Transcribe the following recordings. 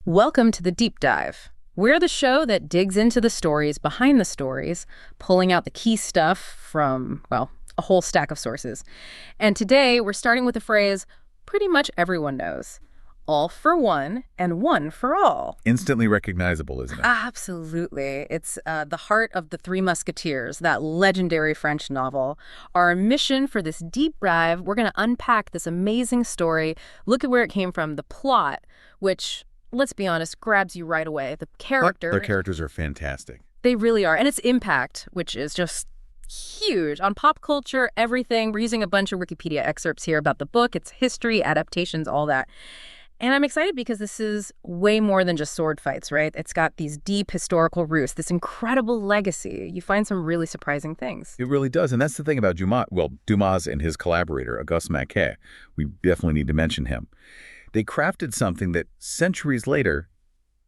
Welcome to the Deep Dive. We're the show that digs into the stories behind the stories, pulling out the key stuff from, well, a whole stack of sources. And today we're starting with a phrase pretty much everyone knows. All for one and one for all. Instantly recognizable, isn't it? Absolutely. It's the heart of the Three Musketeers, that legendary French novel. Our mission for this deep dive, we're going to unpack this amazing story, look at where it came from, the plot, which, let's be honest, grabs you right away. The characters. Their characters are fantastic. They really are. And its impact, which is just huge on pop culture, everything. We're using a bunch of Wikipedia excerpts here about the book, its history, adaptations, all that. And I'm excited because this is way more than just sword fights, right? It's got these deep historical roots, this incredible legacy. You find some really surprising things. It really does. And that's the thing about Dumas. Well, Dumas and his collaborator, Auguste Maquet. We definitely need to mention him. They crafted something that centuries later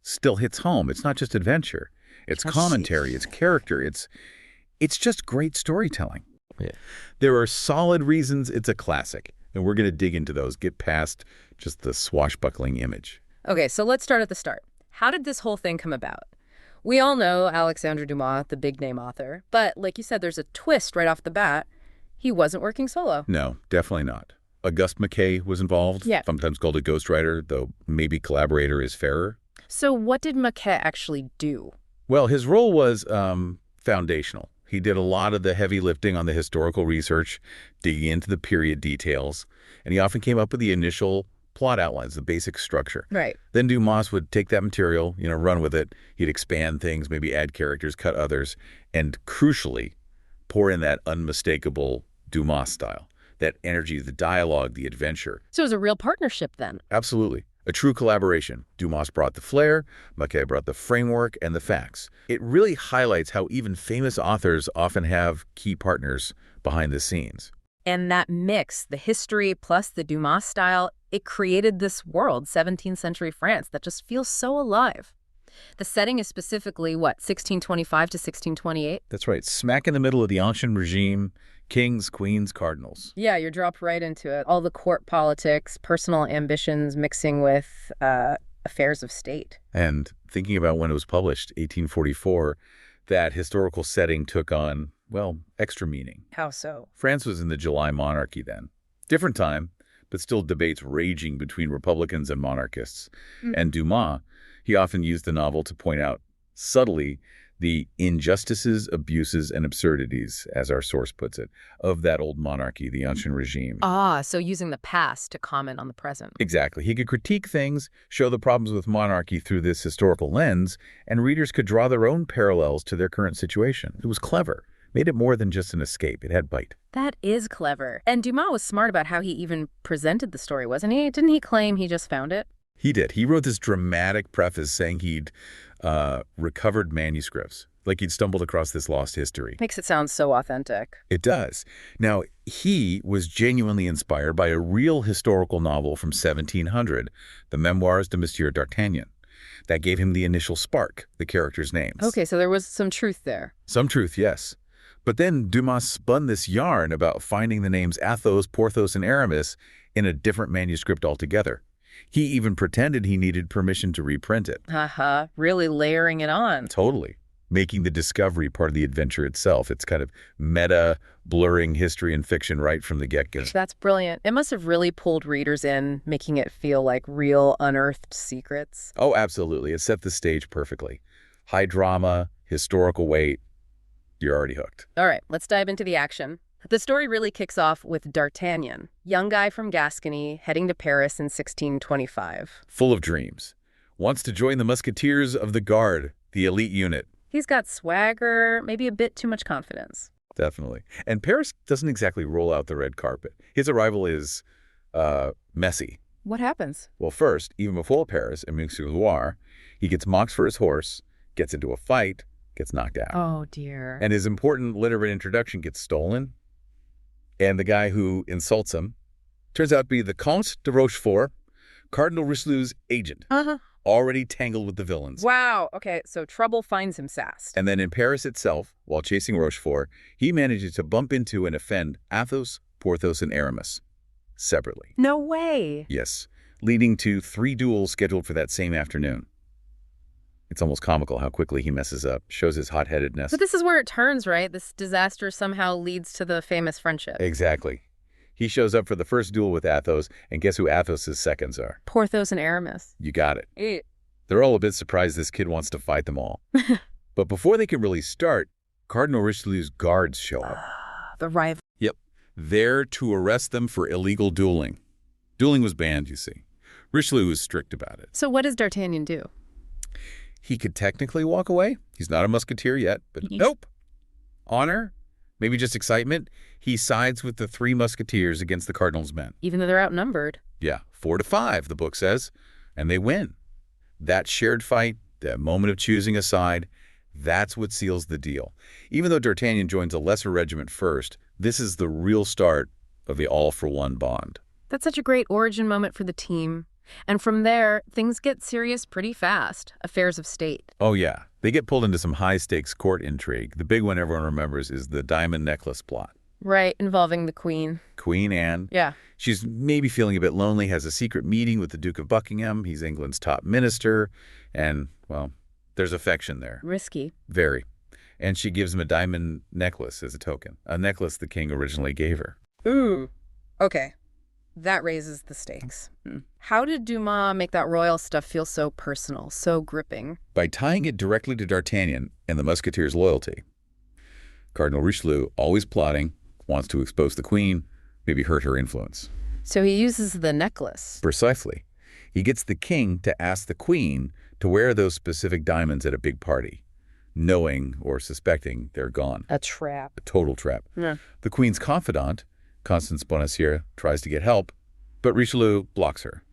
still hits home. It's not just adventure. It's commentary. It's character. It's just great storytelling. Yeah. There are solid reasons it's a classic. And we're going to dig into those, get past just the swashbuckling image. Okay, so let's start at the start. How did this whole thing come about? We all know Alexandre Dumas, the big-name author. But like you said, there's a twist right off the bat. He wasn't working solo. No, definitely not. Auguste Maquet was involved, sometimes called a ghostwriter, though maybe collaborator is fairer. So what did Maquet actually do? Well, his role was foundational. He did a lot of the heavy lifting on the historical research, digging into the period details, and he often came up with the initial plot outlines, the basic structure. Right. Then Dumas would take that material, run with it. He'd expand things, maybe add characters, cut others, and crucially, pour in that unmistakable Dumas style, that energy, the dialogue, the adventure. So it was a real partnership then? Absolutely. A true collaboration. Dumas brought the flair, Maquet brought the framework and the facts. It really highlights how even famous authors often have key partners behind the scenes. And that mix, the history plus the Dumas style, it created this world, 17th century France, that just feels so alive. The setting is specifically, 1625 to 1628? That's right. Smack in the middle of the Ancien regime, kings, queens, cardinals. Yeah, you're dropped right into it. All the court politics, personal ambitions mixing with affairs of state. And thinking about when it was published, 1844, that historical setting took on, extra meaning. How so? France was in the July monarchy then. Different time, but still debates raging between Republicans and monarchists. And Dumas, he often used the novel to point out subtly the injustices, abuses, and absurdities, as our source puts it, of that old monarchy, the Ancien regime. So using the past to comment on the present. Exactly. He could critique things, show the problems with monarchy through this historical lens, and readers could draw their own parallels to their current situation. It was clever. Made it more than just an escape. It had bite. That is clever. And Dumas was smart about how he even presented the story, wasn't he? Didn't he claim he just found it? He did. He wrote this dramatic preface saying he'd recovered manuscripts, like he'd stumbled across this lost history. Makes it sound so authentic. It does. Now, he was genuinely inspired by a real historical novel from 1700, the Memoirs de Monsieur d'Artagnan. That gave him the initial spark, the characters' names. Okay, so there was some truth there. Some truth, yes. But then Dumas spun this yarn about finding the names Athos, Porthos, and Aramis in a different manuscript altogether. He even pretended he needed permission to reprint it. Really layering it on. Totally. Making the discovery part of the adventure itself. It's kind of meta, blurring history and fiction right from the get-go. That's brilliant. It must have really pulled readers in, making it feel like real unearthed secrets. Oh, absolutely. It set the stage perfectly. High drama, historical weight. You're already hooked. All right, let's dive into the action. The story really kicks off with D'Artagnan, young guy from Gascony, heading to Paris in 1625. Full of dreams. Wants to join the Musketeers of the Guard, the elite unit. He's got swagger, maybe a bit too much confidence. Definitely. And Paris doesn't exactly roll out the red carpet. His arrival is messy. What happens? Well, first, even before Paris and Mont-sur-Loire, he gets mocked for his horse, gets into a fight, gets knocked out. Oh, dear. And his important literate introduction gets stolen. And the guy who insults him turns out to be the Comte de Rochefort, Cardinal Richelieu's agent, already tangled with the villains. Wow. Okay, so trouble finds him fast. And then in Paris itself, while chasing Rochefort, he manages to bump into and offend Athos, Porthos, and Aramis separately. No way. Yes. leading to 3 duels scheduled for that same afternoon. It's almost comical how quickly he messes up, shows his hot-headedness. But this is where it turns, right? This disaster somehow leads to the famous friendship. Exactly. He shows up for the first duel with Athos, and guess who Athos' seconds are? Porthos and Aramis. You got it. They're all a bit surprised this kid wants to fight them all. But before they can really start, Cardinal Richelieu's guards show up. The rival. Yep. There to arrest them for illegal dueling. Dueling was banned, you see. Richelieu was strict about it. So what does D'Artagnan do? He could technically walk away. He's not a musketeer yet, but nope. Honor, maybe just excitement. He sides with the Three Musketeers against the Cardinal's men. Even though they're outnumbered. Yeah, 4-5, the book says, and they win. That shared fight, that moment of choosing a side, that's what seals the deal. Even though D'Artagnan joins a lesser regiment first, this is the real start of the all-for-one bond. That's such a great origin moment for the team. And from there, things get serious pretty fast. Affairs of state. Oh, yeah. They get pulled into some high-stakes court intrigue. The big one everyone remembers is the diamond necklace plot. Right, involving the Queen. Queen Anne. Yeah. She's maybe feeling a bit lonely, has a secret meeting with the Duke of Buckingham. He's England's top minister. And, well, there's affection there. Risky. Very. And she gives him a diamond necklace as a token. A necklace the king originally gave her. Ooh. Okay. That raises the stakes. How did Dumas make that royal stuff feel so personal, so gripping? By tying it directly to D'Artagnan and the Musketeers' loyalty. Cardinal Richelieu, always plotting, wants to expose the Queen, maybe hurt her influence. So he uses the necklace. Precisely. He gets the king to ask the Queen to wear those specific diamonds at a big party, knowing or suspecting they're gone. A trap. A total trap. Yeah. The Queen's confidant, Constance Bonacieux, tries to get help, but Richelieu blocks her.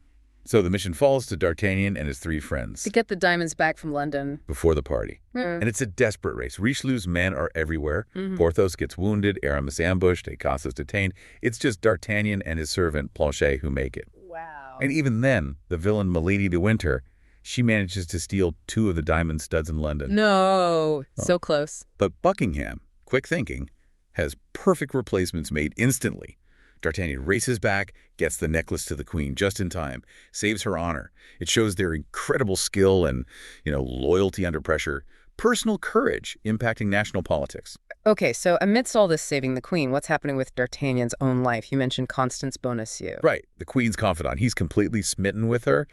So the mission falls to D'Artagnan and his 3 friends. To get the diamonds back from London. Before the party. And it's a desperate race. Richelieu's men are everywhere. Porthos gets wounded, Aramis ambushed, Athos is detained. It's just D'Artagnan and his servant, Planchet, who make it. Wow. And even then, the villain Milady de Winter, she manages to steal 2 of the diamond studs in London. No. So close. But Buckingham, quick thinking, has perfect replacements made instantly. D'Artagnan races back, gets the necklace to the Queen just in time, saves her honor. It shows their incredible skill and, loyalty under pressure, personal courage impacting national politics. Okay, so amidst all this saving the Queen, what's happening with D'Artagnan's own life? You mentioned Constance Bonacieux. Right, the Queen's confidant. He's completely smitten with her,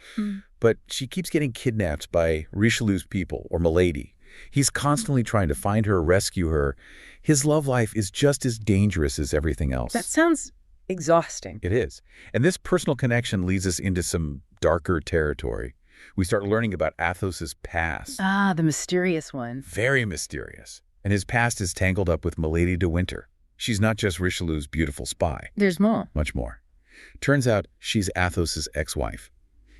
but she keeps getting kidnapped by Richelieu's people, or Milady. He's constantly trying to find her, rescue her. His love life is just as dangerous as everything else. That sounds exhausting. It is. And this personal connection leads us into some darker territory. We start learning about Athos's past. Ah, the mysterious one. Very mysterious. And his past is tangled up with Milady de Winter. She's not just Richelieu's beautiful spy. There's more. Much more. Turns out she's Athos's ex-wife.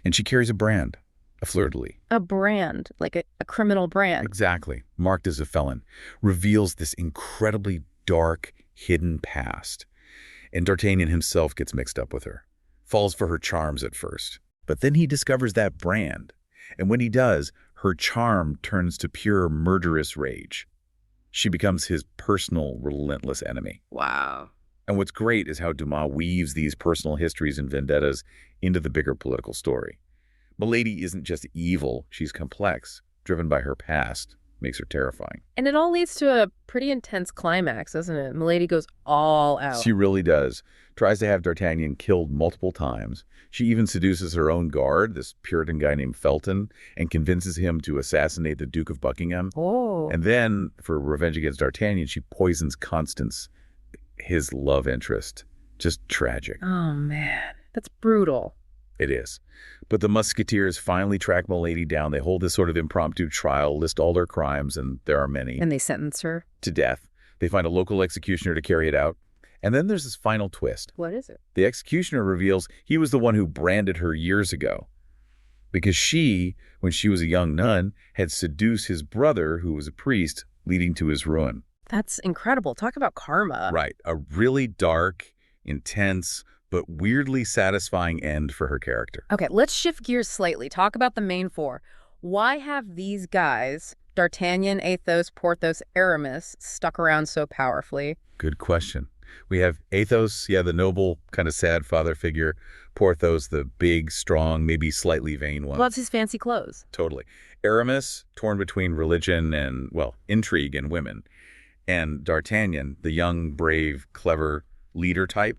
And she carries a brand, a fleur-de-lis. A brand, like a criminal brand. Exactly. Marked as a felon. Reveals this incredibly dark, hidden past. And D'Artagnan himself gets mixed up with her. Falls for her charms at first. But then he discovers that brand. And when he does, her charm turns to pure murderous rage. She becomes his personal, relentless enemy. Wow. And what's great is how Dumas weaves these personal histories and vendettas into the bigger political story. Milady isn't just evil, she's complex, driven by her past. Makes her terrifying. And it all leads to a pretty intense climax, doesn't it? Milady goes all out. She really does. Tries to have D'Artagnan killed multiple times. She even seduces her own guard, this Puritan guy named Felton, and convinces him to assassinate the Duke of Buckingham. Oh. And then, for revenge against D'Artagnan, she poisons Constance, his love interest. Just tragic. Oh, man. That's brutal. It is. But the Musketeers finally track Milady down. They hold this sort of impromptu trial, list all their crimes, and there are many. And they sentence her? To death. They find a local executioner to carry it out. And then there's this final twist. What is it? The executioner reveals he was the one who branded her years ago. Because she, when she was a young nun, had seduced his brother, who was a priest, leading to his ruin. That's incredible. Talk about karma. Right. A really dark, intense, but weirdly satisfying end for her character. Okay, let's shift gears slightly. Talk about the main 4. Why have these guys, D'Artagnan, Athos, Porthos, Aramis, stuck around so powerfully? Good question. We have Athos, yeah, the noble, kind of sad father figure. Porthos, the big, strong, maybe slightly vain one. Loves his fancy clothes. Totally. Aramis, torn between religion and, well, intrigue and women. And D'Artagnan, the young, brave, clever leader type.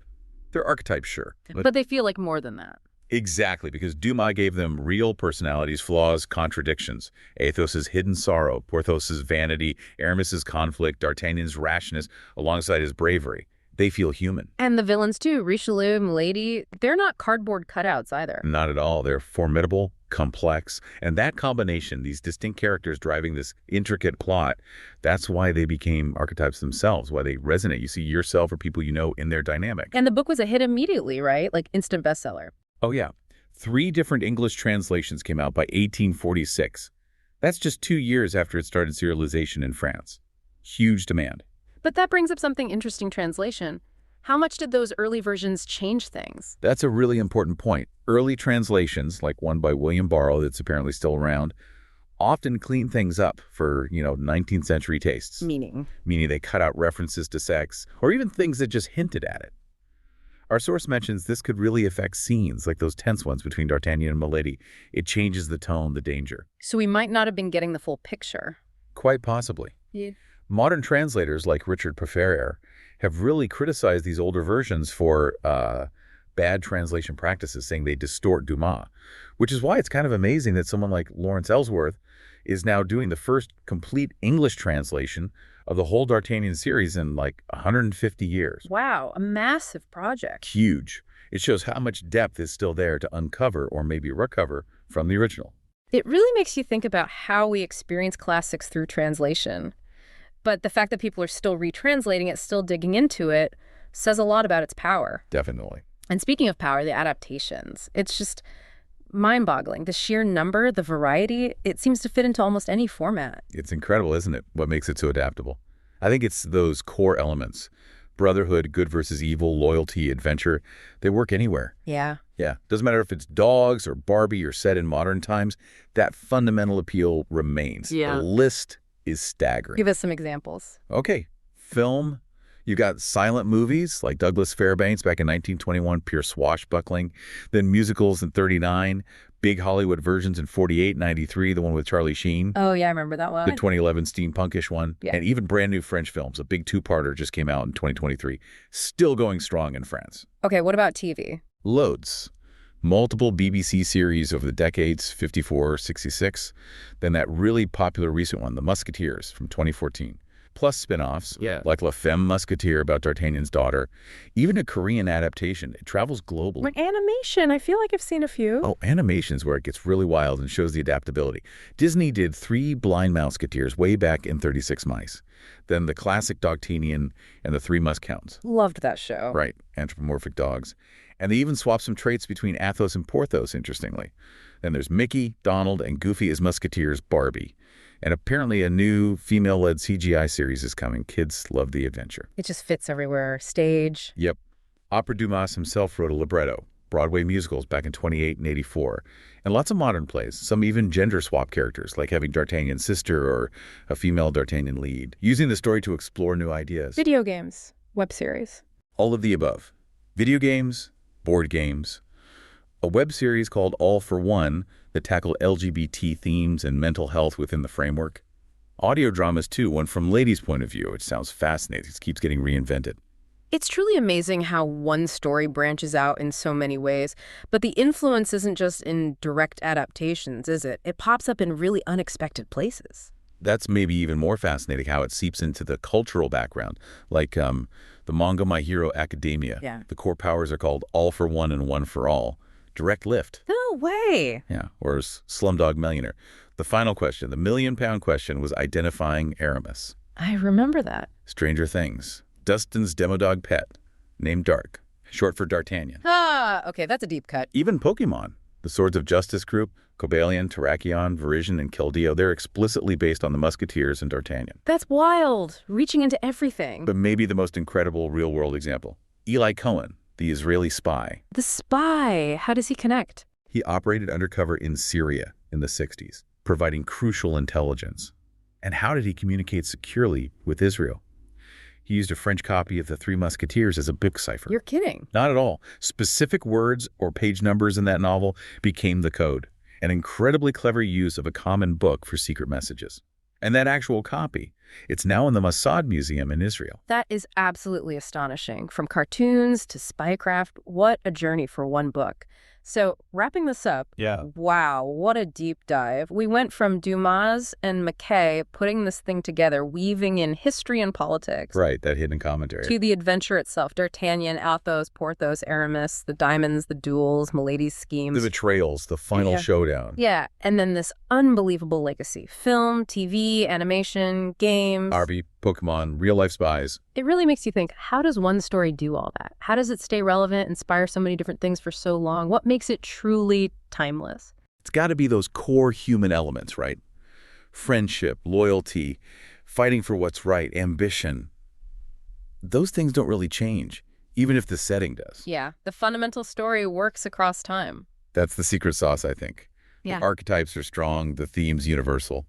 They're archetypes, sure. But they feel like more than that. Exactly, because Dumas gave them real personalities, flaws, contradictions. Athos's hidden sorrow, Porthos's vanity, Aramis's conflict, D'Artagnan's rashness, alongside his bravery. They feel human. And the villains, too. Richelieu, Milady, they're not cardboard cutouts either. Not at all. They're formidable, complex, and that combination, these distinct characters driving this intricate plot, that's why they became archetypes themselves, why they resonate. You see yourself or people you know in their dynamic. And the book was a hit immediately, right? Like instant bestseller. Oh, yeah. 3 different English translations came out by 1846. That's just 2 years after it started serialization in France. Huge demand. But that brings up something interesting, translation. How much did those early versions change things? That's a really important point. Early translations, like one by William Barrow that's apparently still around, often clean things up for, 19th century tastes. Meaning They cut out references to sex, or even things that just hinted at it. Our source mentions this could really affect scenes, like those tense ones between D'Artagnan and Milady. It changes the tone, the danger. So we might not have been getting the full picture. Quite possibly. Yeah. Modern translators like Richard Pefferer have really criticized these older versions for bad translation practices, saying they distort Dumas, which is why it's kind of amazing that someone like Lawrence Ellsworth is now doing the first complete English translation of the whole D'Artagnan series in like 150 years. Wow, a massive project. Huge. It shows how much depth is still there to uncover or maybe recover from the original. It really makes you think about how we experience classics through translation. But the fact that people are still retranslating it, still digging into it, says a lot about its power. Definitely. And speaking of power, the adaptations. It's just mind-boggling. The sheer number, the variety, it seems to fit into almost any format. It's incredible, isn't it, what makes it so adaptable? I think it's those core elements. Brotherhood, good versus evil, loyalty, adventure. They work anywhere. Yeah. Yeah. Doesn't matter if it's dogs or Barbie or set in modern times, that fundamental appeal remains. Yeah. The list is staggering. Give us some examples. Okay. Film. You got silent movies like Douglas Fairbanks back in 1921, pure swashbuckling. Then musicals in 1939, big Hollywood versions in 1948, 1993, the one with Charlie Sheen. Oh, yeah, I remember that one. The 2011 steampunkish one. Yeah. And even brand new French films. A big 2-parter just came out in 2023. Still going strong in France. Okay, what about TV? Loads. Multiple BBC series over the decades, 54, 66. Then that really popular recent one, The Musketeers from 2014. Plus spin-offs, like La Femme Musketeer about D'Artagnan's daughter. Even a Korean adaptation. It travels globally. Like animation, I feel like I've seen a few. Oh, animation's where it gets really wild and shows the adaptability. Disney did 3 Blind Musketeers way back in 36 Mice. Then the classic D'Artagnan and the 3 Musketeers. Loved that show. Right, anthropomorphic dogs. And they even swapped some traits between Athos and Porthos, interestingly. Then there's Mickey, Donald, and Goofy as Musketeers, Barbie. And apparently a new female-led CGI series is coming. Kids love the adventure. It just fits everywhere. Stage. Yep. Opera Dumas himself wrote a libretto. Broadway musicals back in 1928 and 1984. And lots of modern plays. Some even gender-swap characters, like having D'Artagnan's sister or a female D'Artagnan lead. Using the story to explore new ideas. Video games. Web series. All of the above. Video games, board games. A web series called All for One that tackled LGBT themes and mental health within the framework. Audio dramas, too, one from Lady's point of view, which sounds fascinating. It keeps getting reinvented. It's truly amazing how one story branches out in so many ways. But the influence isn't just in direct adaptations, is it? It pops up in really unexpected places. That's maybe even more fascinating how it seeps into the cultural background, like the manga My Hero Academia. Yeah. The core powers are called All for One and One for All. Direct lift. No way. Yeah, or Slumdog Millionaire. The final question, the million-pound question, was identifying Aramis. I remember that. Stranger Things. Dustin's demo-dog pet, named Dark, short for D'Artagnan. Ah, okay, that's a deep cut. Even Pokemon. The Swords of Justice group, Cobalion, Terrakion, Virizion, and Keldeo, they're explicitly based on the Musketeers and D'Artagnan. That's wild. Reaching into everything. But maybe the most incredible real-world example. Eli Cohen, the Israeli spy. The spy. How does he connect? He operated undercover in Syria in the 60s, providing crucial intelligence. And how did he communicate securely with Israel? He used a French copy of the Three Musketeers as a book cipher. You're kidding. Not at all. Specific words or page numbers in that novel became the code. An incredibly clever use of a common book for secret messages. And that actual copy, it's now in the Mossad Museum in Israel. That is absolutely astonishing. From cartoons to spycraft, what a journey for one book. So, wrapping this up, wow, what a deep dive. We went from Dumas and Mackay putting this thing together, weaving in history and politics. Right, that hidden commentary. To the adventure itself, D'Artagnan, Athos, Porthos, Aramis, the diamonds, the duels, Milady's schemes. The betrayals, the final showdown. Yeah, and then this unbelievable legacy. Film, TV, animation, games. Arby, Pokemon, real-life spies. It really makes you think, how does one story do all that? How does it stay relevant, inspire so many different things for so long? What makes it truly timeless? It's got to be those core human elements, right? Friendship, loyalty, fighting for what's right, ambition. Those things don't really change, even if the setting does. Yeah, the fundamental story works across time. That's the secret sauce, I think. Yeah. The archetypes are strong, the theme's universal.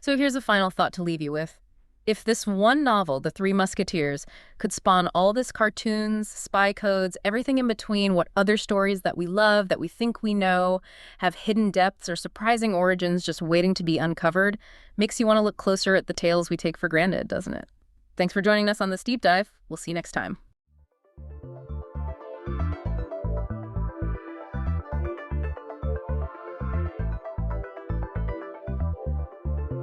So here's a final thought to leave you with. If this one novel, The Three Musketeers, could spawn all this cartoons, spy codes, everything in between, what other stories that we love, that we think we know, have hidden depths or surprising origins just waiting to be uncovered, makes you want to look closer at the tales we take for granted, doesn't it? Thanks for joining us on this deep dive. We'll see you next time.